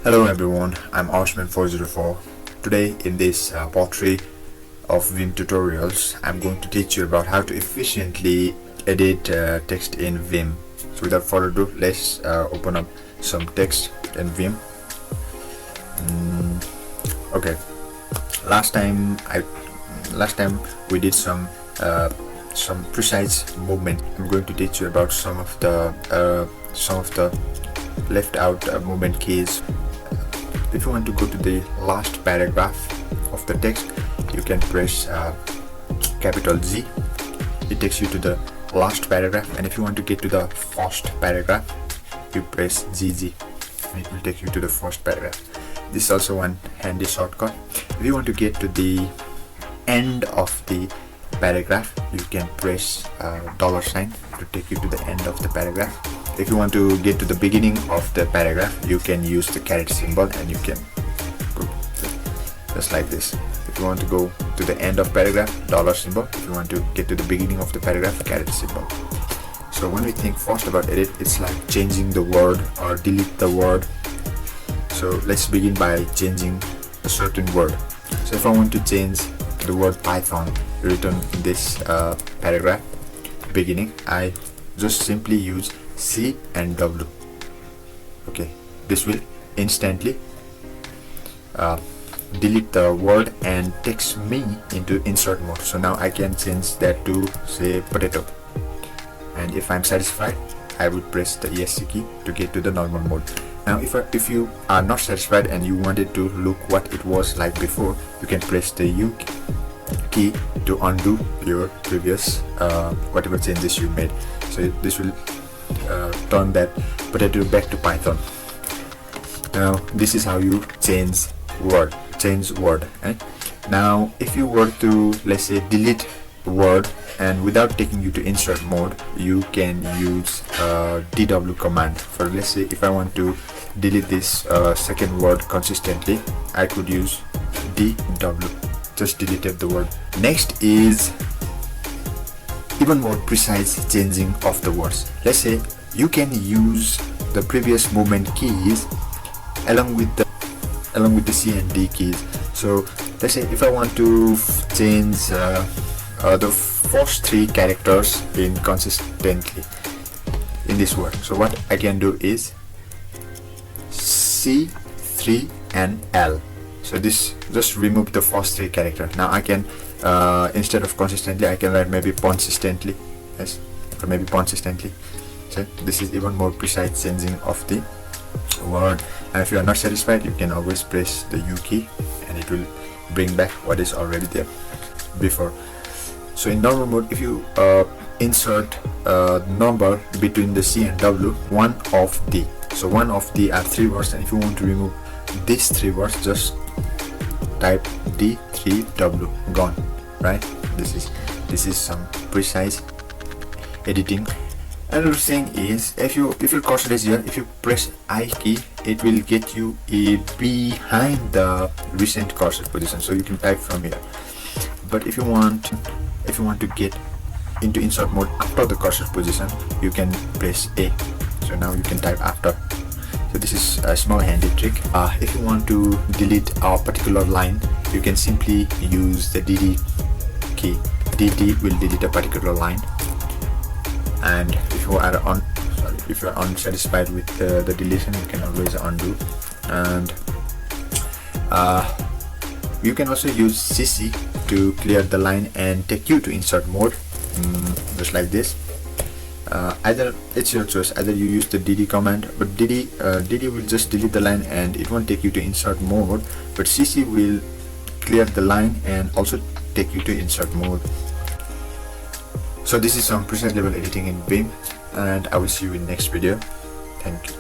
Hello everyone, I'm Ashman404. Today in this part 3 of Vim tutorials, I'm going to teach you about how to efficiently edit text in Vim. So without further ado, let's open up some text in Vim. Okay, last time we did some precise movement. I'm going to teach you about some of the left out movement keys. If you want to go to the last paragraph of the text, you can press capital Z. It takes you to the last paragraph, and if you want to get to the first paragraph, you press ZZ and it will take you to the first paragraph. This is also one handy shortcut. If you want to get to the end of the paragraph, you can press $sign to take you to the end of the paragraph. If you want to get to the beginning of the paragraph, you can use the caret symbol and you can go just like this. If you want to go to the end of paragraph, dollar symbol. If you want to get to the beginning of the paragraph, caret symbol. So when we think first about edit, it's like changing the word or delete the word. So let's begin by changing a certain word. So if I want to change the word Python written in this paragraph beginning, I just simply use C and W. Okay, this will instantly delete the word and takes me into insert mode. So now I can change that to say potato, and if I'm satisfied, I would press the ESC key to get to the normal mode. Now if you are not satisfied and you wanted to look what it was like before, you can press the U key to undo your previous whatever changes you made. So this will turn that potato back to Python. Now this is how you change word. Now if you were to, let's say, delete word and without taking you to insert mode, you can use DW command. For, let's say, if I want to delete this second word consistently, I could use DW. Just deleted the word. Next is even more precise changing of the words. Let's say you can use the previous movement keys along with the C and D keys. So let's say if I want to change the first three characters inconsistently in this word, so what I can do is C, 3 and L. So this just remove the first three characters. Now I can instead of consistently, I can write maybe consistently, yes, or maybe consistently. So this is even more precise changing of the word. And if you are not satisfied, you can always press the U key and it will bring back what is already there before. So in normal mode, if you insert a number between the C and W, one of the, so one of the are three words, and if you want to remove these three words, just type D3W, gone, right? This is some precise editing. Another thing is, if your cursor is here, if you press I key, it will get you behind the recent cursor position, so you can type from here. But if you want to get into insert mode after the cursor position, you can press A. So now you can type after. So this is a small handy trick. If you want to delete a particular line, you can simply use the DD key. DD will delete a particular line, and if you are unsatisfied with the deletion, you can always undo. And you can also use CC to clear the line and take you to insert mode, just like this. Either it's your choice, either you use the DD command, but DD will just delete the line and it won't take you to insert mode, but CC will clear the line and also take you to insert mode. So this is some precise level editing in Vim, and I will see you in next video. Thank you.